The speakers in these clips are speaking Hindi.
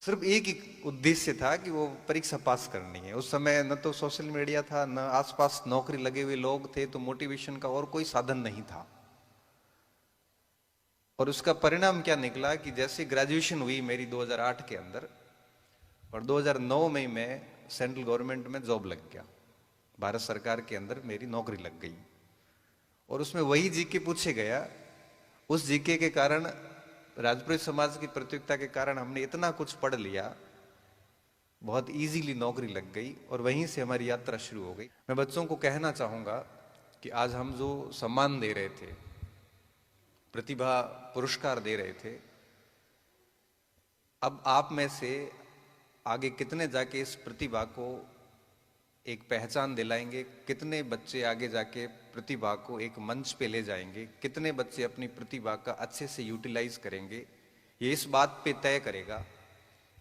सिर्फ एक ही उद्देश्य था कि वो परीक्षा पास करनी है। उस समय न तो सोशल मीडिया था, न आसपास नौकरी लगे हुए लोग थे, तो मोटिवेशन का और कोई साधन नहीं था। और उसका परिणाम क्या निकला कि जैसे ग्रेजुएशन हुई मेरी 2008 के अंदर, और 2009 में मैं सेंट्रल गवर्नमेंट में जॉब लग गया, भारत सरकार के अंदर मेरी नौकरी लग गई। और उसमें वही जीके पूछे गया। उस जीके के कारण, राजपूत समाज की प्रतियोगिता के कारण हमने इतना कुछ पढ़ लिया, बहुत इजीली नौकरी लग गई और वहीं से हमारी यात्रा शुरू हो गई। मैं बच्चों को कहना चाहूंगा कि आज हम जो सम्मान दे रहे थे, प्रतिभा पुरस्कार दे रहे थे, अब आप में से आगे कितने जाके इस प्रतिभा को एक पहचान दिलाएंगे, कितने बच्चे आगे जाके प्रतिभा को एक मंच पे ले जाएंगे, कितने बच्चे अपनी प्रतिभा का अच्छे से यूटिलाइज करेंगे, ये इस बात पे तय करेगा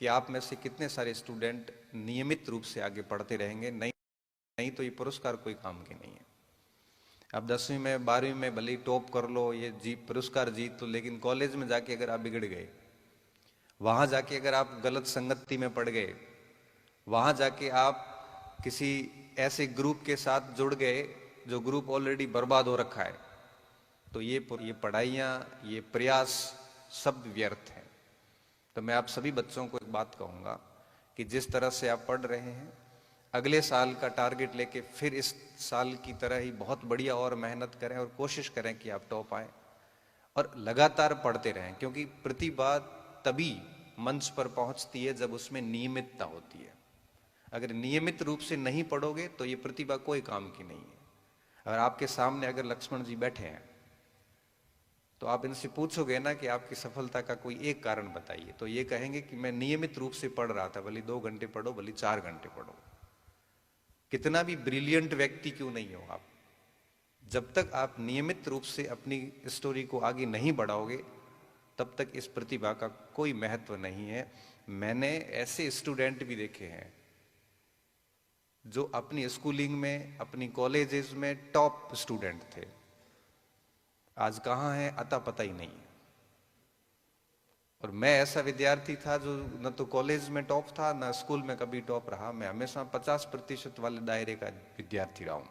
कि आप में से कितने सारे स्टूडेंट नियमित रूप से आगे पढ़ते रहेंगे। नहीं तो ये पुरस्कार कोई काम के नहीं है। अब 10वीं में 12वीं में भले ही टॉप कर लो, ये पुरस्कार जीत लो, लेकिन कॉलेज में जाके अगर आप बिगड़ गए, वहां जाके अगर आप गलत संगति में पड़ गए, वहां जाके आप किसी ऐसे ग्रुप के साथ जुड़ गए जो ग्रुप ऑलरेडी बर्बाद हो रखा है, तो ये पढ़ाइयाँ, ये प्रयास सब व्यर्थ है। तो मैं आप सभी बच्चों को एक बात कहूंगा कि जिस तरह से आप पढ़ रहे हैं, अगले साल का टारगेट लेके फिर इस साल की तरह ही बहुत बढ़िया और मेहनत करें और कोशिश करें कि आप टॉप आए और लगातार पढ़ते रहें, क्योंकि प्रतिभा तभी मंच पर पहुंचती है जब उसमें नियमितता होती है। अगर नियमित रूप से नहीं पढ़ोगे तो ये प्रतिभा कोई काम की नहीं है। अगर आपके सामने अगर लक्ष्मण जी बैठे हैं तो आप इनसे पूछोगे ना कि आपकी सफलता का कोई एक कारण बताइए, तो ये कहेंगे कि मैं नियमित रूप से पढ़ रहा था, भले 2 घंटे पढ़ो, भले 4 घंटे पढ़ो। कितना भी ब्रिलियंट व्यक्ति क्यों नहीं हो आप, जब तक आप नियमित रूप से अपनी स्टोरी को आगे नहीं बढ़ाओगे तब तक इस प्रतिभा का कोई महत्व नहीं है। मैंने ऐसे स्टूडेंट भी देखे हैं जो अपनी स्कूलिंग में, अपनी कॉलेजेस में टॉप स्टूडेंट थे, आज कहाँ हैं अता पता ही नहीं। और मैं ऐसा विद्यार्थी था जो न तो कॉलेज में टॉप था, न स्कूल में कभी टॉप रहा। मैं हमेशा 50% वाले दायरे का विद्यार्थी रहा हूं।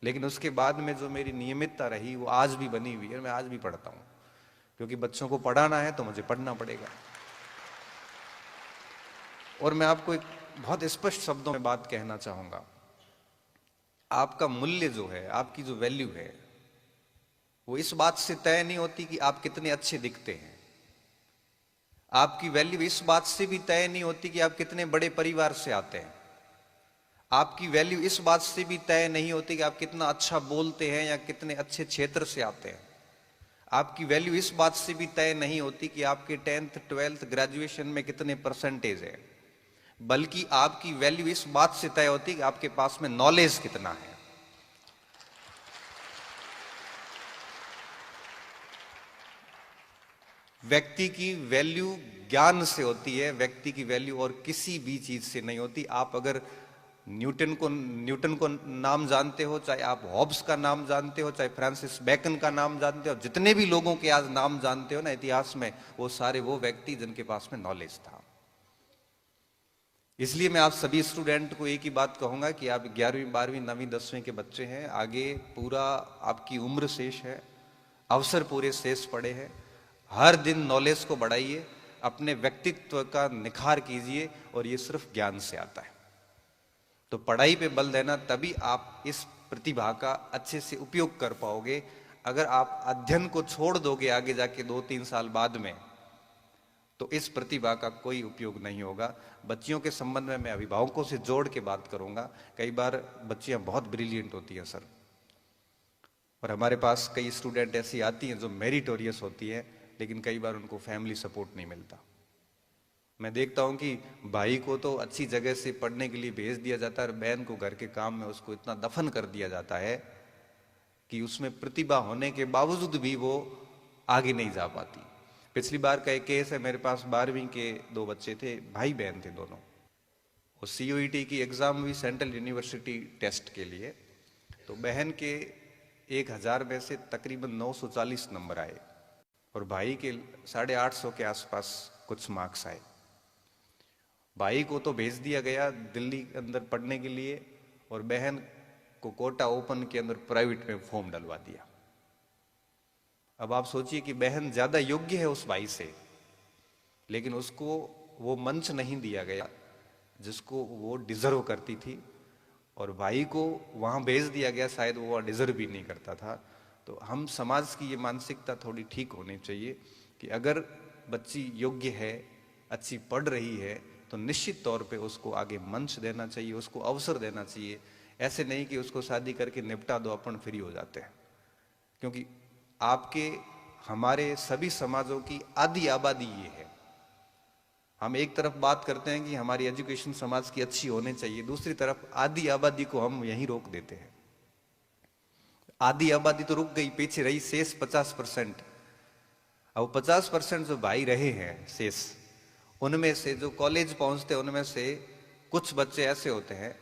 लेकिन उसके बाद में जो मेरी नियमितता रही वो आज भी बनी हुई है। मैं आज भी पढ़ता हूं, क्योंकि बच्चों को पढ़ाना है तो मुझे पढ़ना पड़ेगा। और मैं आपको एक बहुत स्पष्ट शब्दों में बात कहना चाहूंगा, आपका मूल्य जो है, आपकी जो वैल्यू है, वो इस बात से तय नहीं होती कि आप कितने अच्छे दिखते हैं। आपकी वैल्यू इस बात से भी तय नहीं होती कि आप कितने बड़े परिवार से आते हैं। आपकी वैल्यू इस बात से भी तय नहीं होती कि आप कितना अच्छा बोलते हैं या कितने अच्छे क्षेत्र से आते हैं। आपकी वैल्यू इस बात से भी तय नहीं होती कि आपके 10th 12th ग्रेजुएशन में कितने परसेंटेज है, बल्कि आपकी वैल्यू इस बात से तय होती है कि आपके पास में नॉलेज कितना है। व्यक्ति की वैल्यू ज्ञान से होती है, व्यक्ति की वैल्यू और किसी भी चीज से नहीं होती। आप अगर न्यूटन को नाम जानते हो, चाहे आप हॉब्स का नाम जानते हो, चाहे फ्रांसिस बेकन का नाम जानते हो, जितने भी लोगों के आज नाम जानते हो ना इतिहास में, वो सारे वो व्यक्ति जिनके पास में नॉलेज था। इसलिए मैं आप सभी स्टूडेंट को एक ही बात कहूंगा कि आप 11वीं 12वीं 9वीं 10वीं के बच्चे हैं, आगे पूरा आपकी उम्र शेष है, अवसर पूरे शेष पड़े हैं। हर दिन नॉलेज को बढ़ाइए, अपने व्यक्तित्व का निखार कीजिए, और ये सिर्फ ज्ञान से आता है। तो पढ़ाई पे बल देना, तभी आप इस प्रतिभा का अच्छे से उपयोग कर पाओगे। अगर आप अध्ययन को छोड़ दोगे आगे जाके 2-3 साल बाद में, तो इस प्रतिभा का कोई उपयोग नहीं होगा। बच्चियों के संबंध में मैं अभिभावकों से जोड़ के बात करूंगा। कई बार बच्चियां बहुत ब्रिलियंट होती हैं सर, और हमारे पास कई स्टूडेंट ऐसी आती हैं जो मेरिटोरियस होती है, लेकिन कई बार उनको फैमिली सपोर्ट नहीं मिलता। मैं देखता हूं कि भाई को तो अच्छी जगह से पढ़ने के लिए भेज दिया जाता है, और बहन को घर के काम में उसको इतना दफन कर दिया जाता है कि उसमें प्रतिभा होने के बावजूद भी वो आगे नहीं जा पाती। पिछली बार का एक केस है, मेरे पास 12वीं के 2 बच्चे थे, भाई बहन थे दोनों। वो CUET की एग्जाम हुई सेंट्रल यूनिवर्सिटी टेस्ट के लिए, तो बहन के 1000 में से तकरीबन 940 नंबर आए और भाई के 850 के आसपास कुछ मार्क्स आए। भाई को तो भेज दिया गया दिल्ली के अंदर पढ़ने के लिए, और बहन को कोटा ओपन के अंदर प्राइवेट में फॉर्म डलवा दिया। अब आप सोचिए कि बहन ज्यादा योग्य है उस भाई से, लेकिन उसको वो मंच नहीं दिया गया जिसको वो डिजर्व करती थी, और भाई को वहां भेज दिया गया, शायद वो डिजर्व भी नहीं करता था। तो हम समाज की ये मानसिकता थोड़ी ठीक होनी चाहिए कि अगर बच्ची योग्य है, अच्छी पढ़ रही है, तो निश्चित तौर पे उसको आगे मंच देना चाहिए, उसको अवसर देना चाहिए। ऐसे नहीं कि उसको शादी करके निपटा दो, अपन फ्री हो जाते हैं। क्योंकि आपके हमारे सभी समाजों की आधी आबादी ये है। हम एक तरफ बात करते हैं कि हमारी एजुकेशन समाज की अच्छी होनी चाहिए, दूसरी तरफ आधी आबादी को हम यहीं रोक देते हैं। आधी आबादी तो रुक गई, पीछे रही शेष 50%। अब 50% जो भाई रहे हैं शेष, उनमें से जो कॉलेज पहुंचते हैं उनमें से कुछ बच्चे ऐसे होते हैं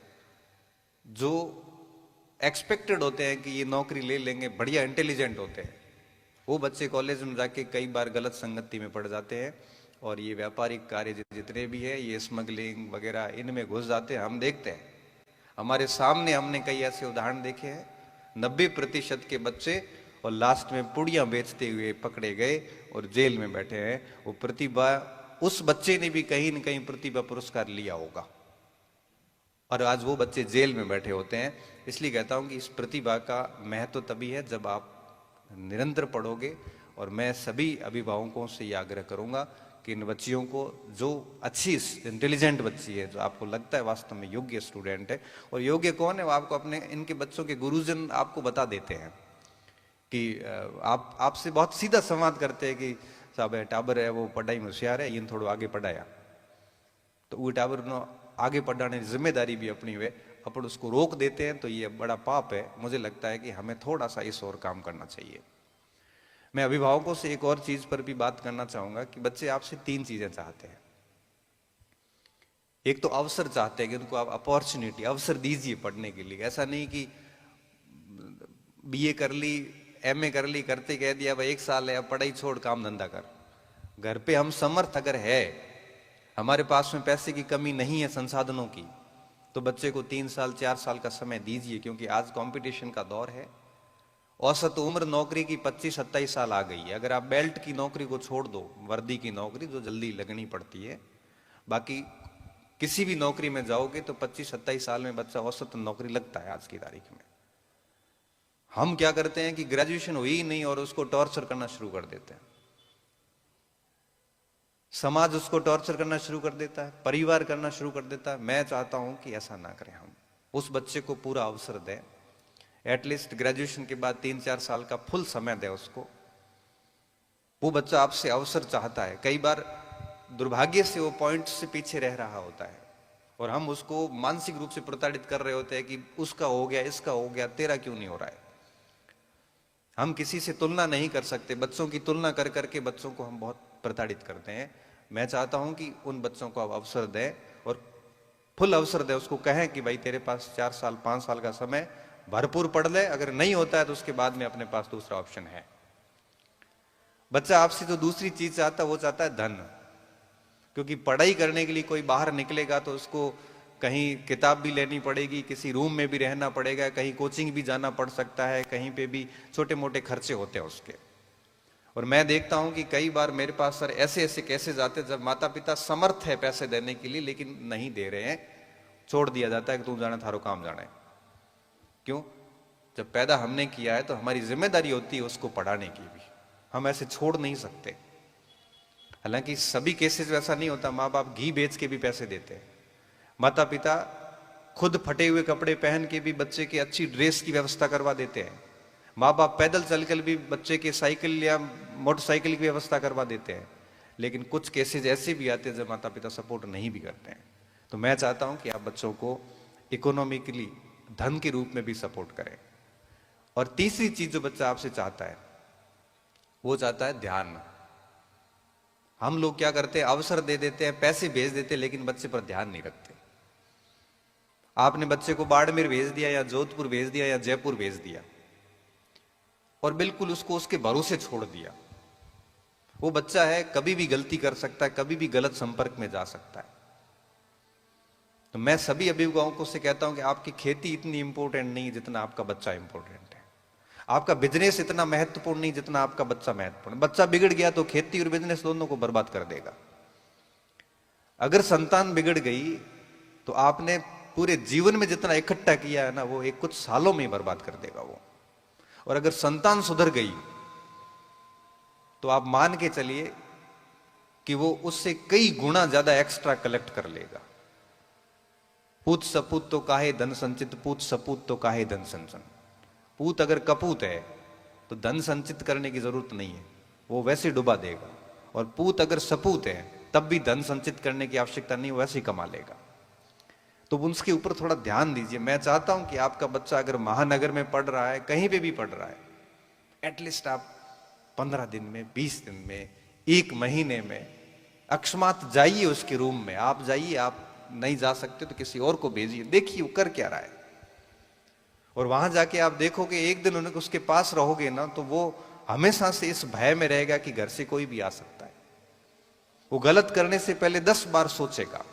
जो एक्सपेक्टेड होते हैं कि ये नौकरी ले लेंगे, बढ़िया इंटेलिजेंट होते हैं। वो बच्चे कॉलेज में जाके कई बार गलत संगति में पड़ जाते हैं, और ये व्यापारिक कार्य जितने भी है, ये स्मगलिंग वगैरह, इनमें घुस जाते हैं। हम देखते हैं, हमारे सामने हमने कई ऐसे उदाहरण देखे हैं। 90% के बच्चे और लास्ट में पुड़ियां बेचते हुए पकड़े गए और जेल में बैठे हैं। वो प्रतिभा, उस बच्चे ने भी कहीं न कहीं प्रतिभा पुरस्कार लिया होगा, और आज वो बच्चे जेल में बैठे होते हैं। इसलिए कहता हूं कि इस प्रतिभा का महत्व तभी है जब आप निरंतर पढ़ोगे। और मैं सभी अभिभावकों से ये आग्रह करूंगा कि इन बच्चियों को, जो अच्छी इंटेलिजेंट बच्ची है, जो आपको लगता है वास्तव में योग्य स्टूडेंट है, और योग्य कौन है वो आपको अपने इनके बच्चों के गुरुजन आपको बता देते हैं कि आप आपसे बहुत सीधा संवाद करते हैं कि साहब टाबर है, वो पढ़ाई में होशियार है, इन थोड़ा आगे पढ़ाया, तो वो टाबर नो आगे पढ़ाने की जिम्मेदारी भी अपनी हुए, अपन उसको रोक देते हैं, तो ये बड़ा पाप है। मुझे लगता है कि हमें थोड़ा सा इस और काम करना चाहिए। मैं अभिभावकों से एक और चीज पर भी बात करना चाहूंगा कि बच्चे आपसे 3 चीजें चाहते हैं। एक तो अवसर चाहते हैं कि उनको आप अपॉर्चुनिटी, अवसर दीजिए पढ़ने के लिए। ऐसा नहीं कि बीए कर ली, एमए कर ली, करते कह दिया भाई 1 साल है, अब पढ़ाई छोड़, काम धंधा कर। घर पे हम समर्थ अगर है, हमारे पास में पैसे की कमी नहीं है, संसाधनों की, तो बच्चे को 3 साल 4 साल का समय दीजिए। क्योंकि आज कंपटीशन का दौर है। औसत उम्र नौकरी की 25-27 साल आ गई है। अगर आप बेल्ट की नौकरी को छोड़ दो, वर्दी की नौकरी जो जल्दी लगनी पड़ती है, बाकी किसी भी नौकरी में जाओगे तो 25-27 साल में बच्चा औसत नौकरी लगता है आज की तारीख में। हम क्या करते हैं कि ग्रेजुएशन हुई ही नहीं और उसको टॉर्चर करना शुरू कर देते हैं। समाज उसको टॉर्चर करना शुरू कर देता है, परिवार करना शुरू कर देता है। मैं चाहता हूं कि ऐसा ना करें, हम उस बच्चे को पूरा अवसर दें। एटलीस्ट ग्रेजुएशन के बाद 3-4 साल का फुल समय दें उसको। वो बच्चा आपसे अवसर चाहता है। कई बार दुर्भाग्य से वो पॉइंट से पीछे रह रहा होता है, और हम उसको मानसिक रूप से प्रताड़ित कर रहे होते हैं कि उसका हो गया, इसका हो गया, तेरा क्यों नहीं हो रहा है। हम किसी से तुलना नहीं कर सकते। बच्चों की तुलना कर करके बच्चों को हम बहुत प्रताड़ित करते हैं। मैं चाहता हूं कि उन बच्चों को आप अवसर दें, और फुल अवसर दें। उसको कहें कि भाई तेरे पास 4 साल 5 साल का समय, भरपूर पढ़ ले। अगर नहीं होता है तो उसके बाद में अपने पास दूसरा ऑप्शन है। बच्चा आपसे जो दूसरी चीज चाहता है वो चाहता है धन। क्योंकि पढ़ाई करने के लिए कोई बाहर निकलेगा तो उसको कहीं किताब भी लेनी पड़ेगी, किसी रूम में भी रहना पड़ेगा, कहीं कोचिंग भी जाना पड़ सकता है, कहीं पे भी छोटे मोटे खर्चे होते हैं उसके। और मैं देखता हूं कि कई बार मेरे पास सर ऐसे ऐसे केसेस आते हैं जब माता पिता समर्थ है पैसे देने के लिए, लेकिन नहीं दे रहे हैं, छोड़ दिया जाता है कि तू जाना, थारो काम जाना है। क्यों? जब पैदा हमने किया है तो हमारी जिम्मेदारी होती है उसको पढ़ाने की भी। हम ऐसे छोड़ नहीं सकते। हालांकि सभी केसेस वैसा नहीं होता। माँ बाप घी बेच के भी पैसे देते हैं। माता पिता खुद फटे हुए कपड़े पहन के भी बच्चे की अच्छी ड्रेस की व्यवस्था करवा देते हैं। माँ बाप पैदल चलकर भी बच्चे के साइकिल या मोटरसाइकिल की व्यवस्था करवा देते हैं। लेकिन कुछ केसेस ऐसे भी आते हैं जब माता पिता सपोर्ट नहीं भी करते हैं। तो मैं चाहता हूं कि आप बच्चों को इकोनॉमिकली, धन के रूप में भी सपोर्ट करें। और तीसरी चीज जो बच्चा आपसे चाहता है वो चाहता है ध्यान। हम लोग क्या करते हैं, अवसर दे देते हैं, पैसे भेज देते हैं, लेकिन बच्चे पर ध्यान नहीं रखते। आपने बच्चे को बाड़मेर भेज दिया या जोधपुर भेज दिया या जयपुर भेज दिया और बिल्कुल उसको उसके भरोसे छोड़ दिया। वो बच्चा है, कभी भी गलती कर सकता है, कभी भी गलत संपर्क में जा सकता है। तो मैं सभी अभिभावकों से कहता हूं कि आपकी खेती इतनी इंपॉर्टेंट नहीं है जितना आपका बच्चा इंपॉर्टेंट है। आपका बिजनेस इतना महत्वपूर्ण नहीं जितना आपका बच्चा महत्वपूर्ण। बच्चा बिगड़ गया तो खेती और बिजनेस दोनों को बर्बाद कर देगा। अगर संतान बिगड़ गई तो आपने पूरे जीवन में जितना इकट्ठा किया है ना, वो एक कुछ सालों में ही बर्बाद कर देगा वो। और अगर संतान सुधर गई तो आप मान के चलिए कि वो उससे कई गुना ज्यादा एक्स्ट्रा कलेक्ट कर लेगा। पूत सपूत तो काहे धन संचित, पूत सपूत तो काहे धन संचन। पूत अगर कपूत है तो धन संचित करने की जरूरत नहीं है, वो वैसे डुबा देगा। और पूत अगर सपूत है तब भी धन संचित करने की आवश्यकता नहीं, वैसे ही कमा लेगा। तो उसके ऊपर थोड़ा ध्यान दीजिए। मैं चाहता हूं कि आपका बच्चा अगर महानगर में पढ़ रहा है, कहीं पे भी पढ़ रहा है, एटलीस्ट आप 15 दिन में, 20 दिन में, 1 महीने में अकस्मात जाइए उसके रूम में। आप जाइए, आप नहीं जा सकते तो किसी और को भेजिए, देखिए वो कर क्या रहा है। और वहां जाके आप देखोगे, एक दिन उसके पास रहोगे ना, तो वो हमेशा से इस भय में रहेगा कि घर से कोई भी आ सकता है। वो गलत करने से पहले 10 बार सोचेगा।